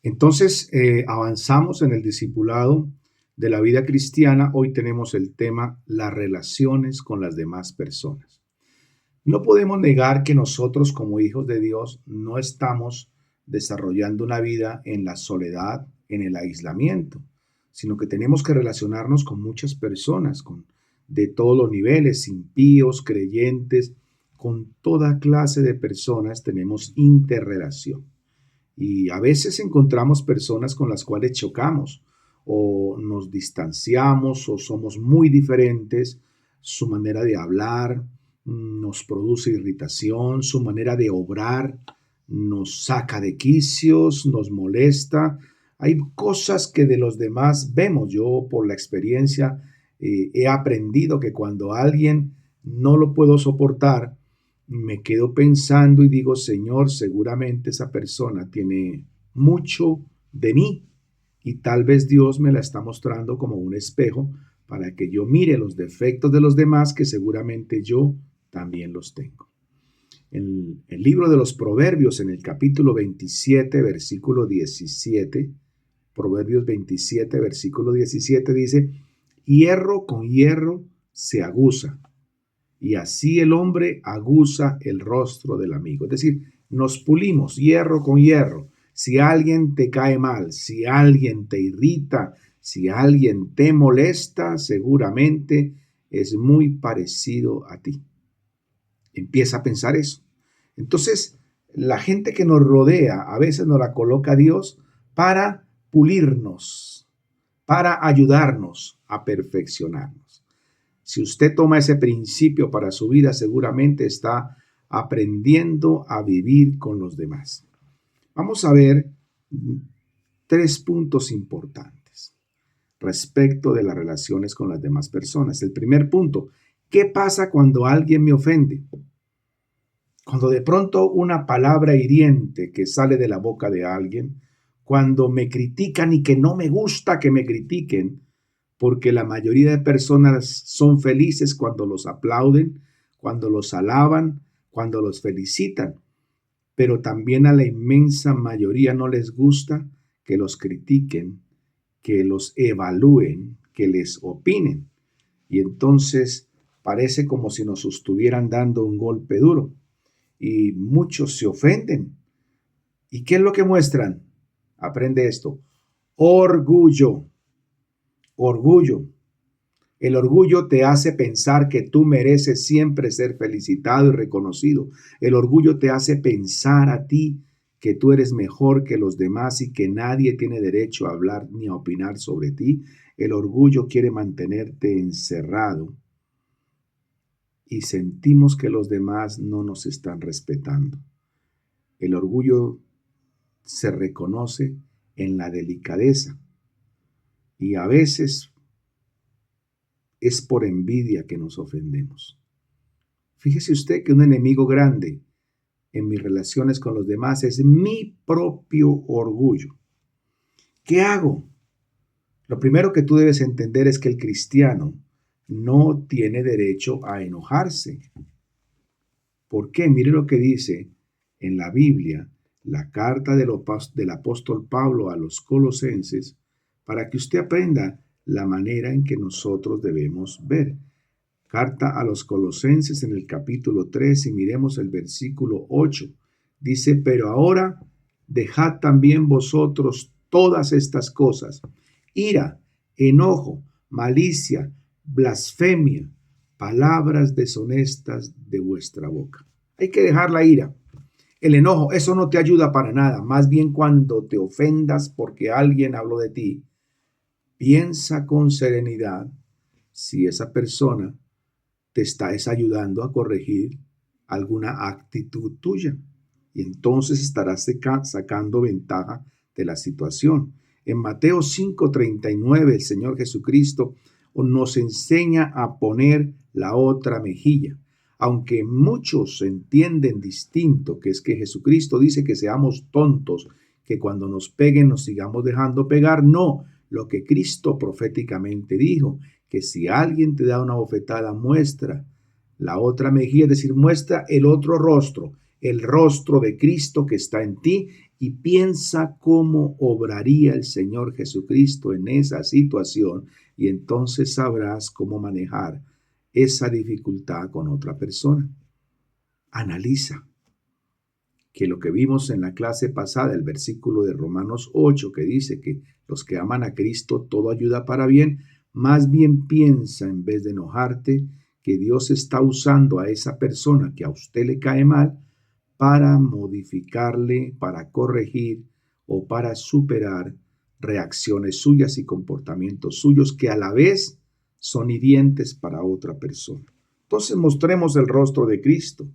Entonces, avanzamos en el discipulado de la vida cristiana. Hoy tenemos el tema las relaciones con las demás personas. No podemos negar que nosotros como hijos de Dios no estamos desarrollando una vida en la soledad, en el aislamiento, sino que tenemos que relacionarnos con muchas personas, de todos los niveles, impíos, creyentes, con toda clase de personas tenemos interrelación. Y a veces encontramos personas con las cuales chocamos o nos distanciamos o somos muy diferentes. Su manera de hablar nos produce irritación, su manera de obrar nos saca de quicios, nos molesta. Hay cosas que de los demás vemos. Yo por la experiencia he aprendido que cuando alguien no lo puedo soportar, me quedo pensando y digo, Señor, seguramente esa persona tiene mucho de mí y tal vez Dios me la está mostrando como un espejo para que yo mire los defectos de los demás que seguramente yo también los tengo. En el libro de los Proverbios, en el capítulo 27, versículo 17, Proverbios 27, versículo 17 dice, hierro con hierro se aguza y así el hombre aguza el rostro del amigo. Es decir, nos pulimos hierro con hierro. Si alguien te cae mal, si alguien te irrita, si alguien te molesta, seguramente es muy parecido a ti. Empieza a pensar eso. Entonces, la gente que nos rodea a veces nos la coloca Dios para pulirnos, para ayudarnos a perfeccionarnos. Si usted toma ese principio para su vida, seguramente está aprendiendo a vivir con los demás. Vamos a ver 3 puntos importantes respecto de las relaciones con las demás personas. El primer punto, ¿qué pasa cuando alguien me ofende? Cuando de pronto una palabra hiriente que sale de la boca de alguien, cuando me critican y que no me gusta que me critiquen, porque la mayoría de personas son felices cuando los aplauden, cuando los alaban, cuando los felicitan, pero también a la inmensa mayoría no les gusta que los critiquen, que los evalúen, que les opinen. Y entonces parece como si nos estuvieran dando un golpe duro. Y muchos se ofenden. ¿Y qué es lo que muestran? Aprende esto. Orgullo. Orgullo. El orgullo te hace pensar que tú mereces siempre ser felicitado y reconocido. El orgullo te hace pensar a ti que tú eres mejor que los demás y que nadie tiene derecho a hablar ni a opinar sobre ti. El orgullo quiere mantenerte encerrado y sentimos que los demás no nos están respetando. El orgullo se reconoce en la delicadeza y a veces es por envidia que nos ofendemos. Fíjese usted que un enemigo grande en mis relaciones con los demás es mi propio orgullo. ¿Qué hago? Lo primero que tú debes entender es que el cristiano no tiene derecho a enojarse. ¿Por qué? Mire lo que dice en la Biblia, la carta del apóstol Pablo a los Colosenses, para que usted aprenda la manera en que nosotros debemos ver. Carta a los Colosenses en el capítulo 3 y miremos el versículo 8. Dice, pero ahora dejad también vosotros todas estas cosas, ira, enojo, malicia, blasfemia, palabras deshonestas de vuestra boca. Hay que dejar la ira. El enojo, eso no te ayuda para nada. Más bien cuando te ofendas porque alguien habló de ti, piensa con serenidad si esa persona te está ayudando a corregir alguna actitud tuya. Y entonces estarás sacando ventaja de la situación. En Mateo 5:39 el Señor Jesucristo nos enseña a poner la otra mejilla. Aunque muchos entienden distinto, que es que Jesucristo dice que seamos tontos, que cuando nos peguen nos sigamos dejando pegar. No, lo que Cristo proféticamente dijo, que si alguien te da una bofetada, muestra la otra mejilla, es decir, muestra el otro rostro, el rostro de Cristo que está en ti, y piensa cómo obraría el Señor Jesucristo en esa situación y entonces sabrás cómo manejar esa dificultad con otra persona. Analiza que lo que vimos en la clase pasada, el versículo de Romanos 8, que dice que los que aman a Cristo todo ayuda para bien, más bien piensa en vez de enojarte que Dios está usando a esa persona que a usted le cae mal para modificarle, para corregir o para superar reacciones suyas y comportamientos suyos que a la vez son hirientes para otra persona. Entonces mostremos el rostro de Cristo.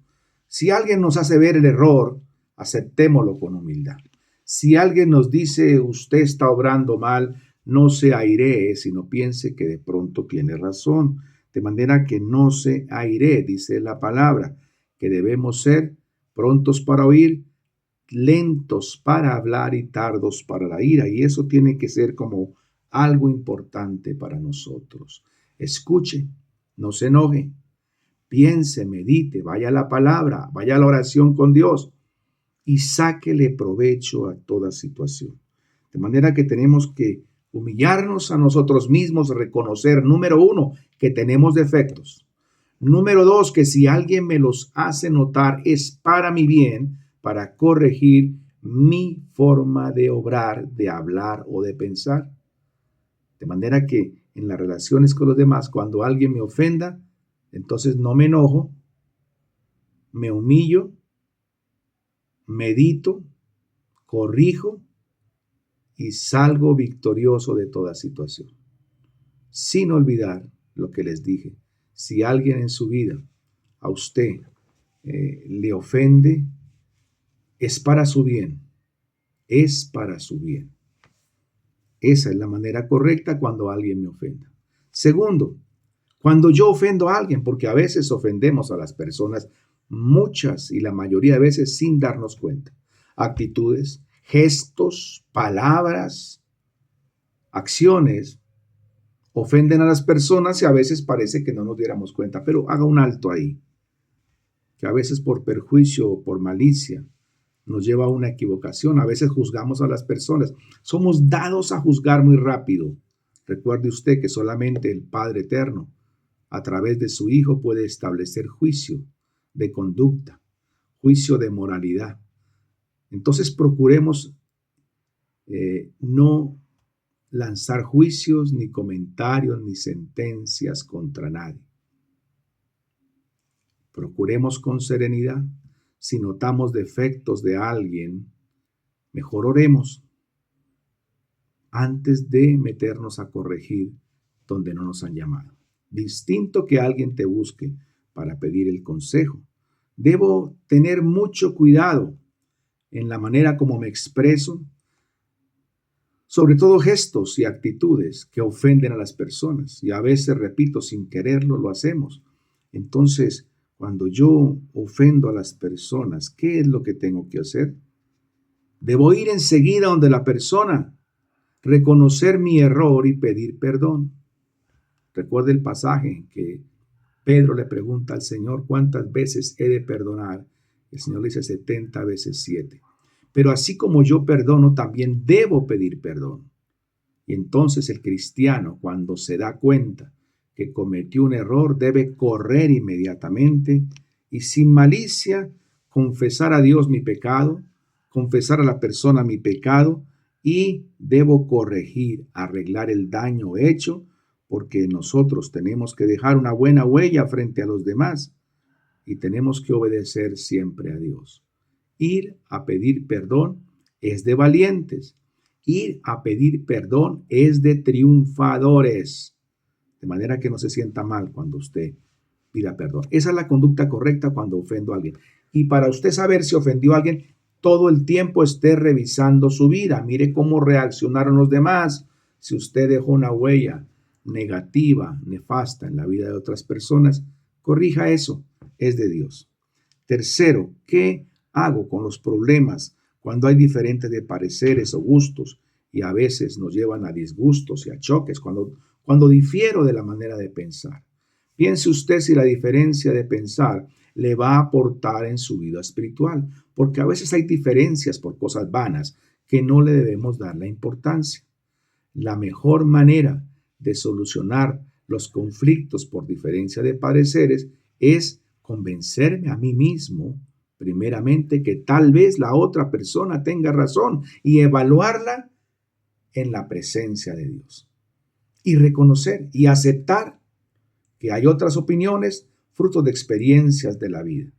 Si alguien nos hace ver el error, aceptémoslo con humildad. Si alguien nos dice, usted está obrando mal, no se airee, sino piense que de pronto tiene razón. De manera que no se airee, dice la palabra, que debemos ser prontos para oír, lentos para hablar y tardos para la ira. Y eso tiene que ser como algo importante para nosotros. Escuche, no se enoje, piense, medite, vaya a la palabra, vaya a la oración con Dios y sáquele provecho a toda situación. De manera que tenemos que humillarnos a nosotros mismos, reconocer, número 1, que tenemos defectos. Número 2, que si alguien me los hace notar es para mi bien, para corregir mi forma de obrar, de hablar o de pensar. De manera que en las relaciones con los demás, cuando alguien me ofenda, entonces no me enojo, me humillo, medito, corrijo y salgo victorioso de toda situación. Sin olvidar lo que les dije, si alguien en su vida a usted le ofende, es para su bien, es para su bien. Esa es la manera correcta cuando alguien me ofenda. Segundo, cuando yo ofendo a alguien, porque a veces ofendemos a las personas, muchas y la mayoría de veces sin darnos cuenta. Actitudes, gestos, palabras, acciones ofenden a las personas y a veces parece que no nos diéramos cuenta, pero haga un alto ahí, que a veces por perjuicio o por malicia nos lleva a una equivocación. A veces juzgamos a las personas. Somos dados a juzgar muy rápido. Recuerde usted que solamente el Padre Eterno, a través de su Hijo, puede establecer juicio de conducta, juicio de moralidad. Entonces procuremos no lanzar juicios, ni comentarios, ni sentencias contra nadie. Procuremos con serenidad. Si notamos defectos de alguien, mejor oremos antes de meternos a corregir donde no nos han llamado. Distinto que alguien te busque para pedir el consejo. Debo tener mucho cuidado en la manera como me expreso, sobre todo gestos y actitudes que ofenden a las personas. Y a veces, repito, sin quererlo lo hacemos. Entonces, cuando yo ofendo a las personas, ¿qué es lo que tengo que hacer? Debo ir enseguida donde la persona, reconocer mi error y pedir perdón. Recuerde el pasaje en que Pedro le pregunta al Señor, ¿cuántas veces he de perdonar? El Señor le dice 70 veces 7. Pero así como yo perdono, también debo pedir perdón. Y entonces el cristiano, cuando se da cuenta que cometió un error, debe correr inmediatamente y sin malicia confesar a Dios mi pecado, confesar a la persona mi pecado y debo corregir, arreglar el daño hecho, porque nosotros tenemos que dejar una buena huella frente a los demás y tenemos que obedecer siempre a Dios. Ir a pedir perdón es de valientes. Ir a pedir perdón es de triunfadores. De manera que no se sienta mal cuando usted pida perdón. Esa es la conducta correcta cuando ofendo a alguien. Y para usted saber si ofendió a alguien, todo el tiempo esté revisando su vida. Mire cómo reaccionaron los demás. Si usted dejó una huella negativa, nefasta en la vida de otras personas, corrija eso. Es de Dios. Tercero, ¿qué hago con los problemas cuando hay diferentes de pareceres o gustos y a veces nos llevan a disgustos y a choques cuando difiero de la manera de pensar? Piense usted si la diferencia de pensar le va a aportar en su vida espiritual, porque a veces hay diferencias por cosas vanas que no le debemos dar la importancia. La mejor manera de solucionar los conflictos por diferencia de pareceres es convencerme a mí mismo, primeramente, que tal vez la otra persona tenga razón y evaluarla en la presencia de Dios. Y reconocer y aceptar que hay otras opiniones fruto de experiencias de la vida.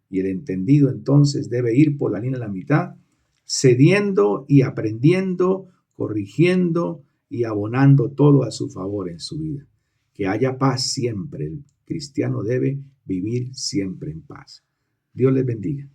Y el entendido entonces debe ir por la línea de la mitad, cediendo y aprendiendo, corrigiendo y abonando todo a su favor en su vida. Que haya paz siempre. El cristiano debe vivir siempre en paz. Dios les bendiga.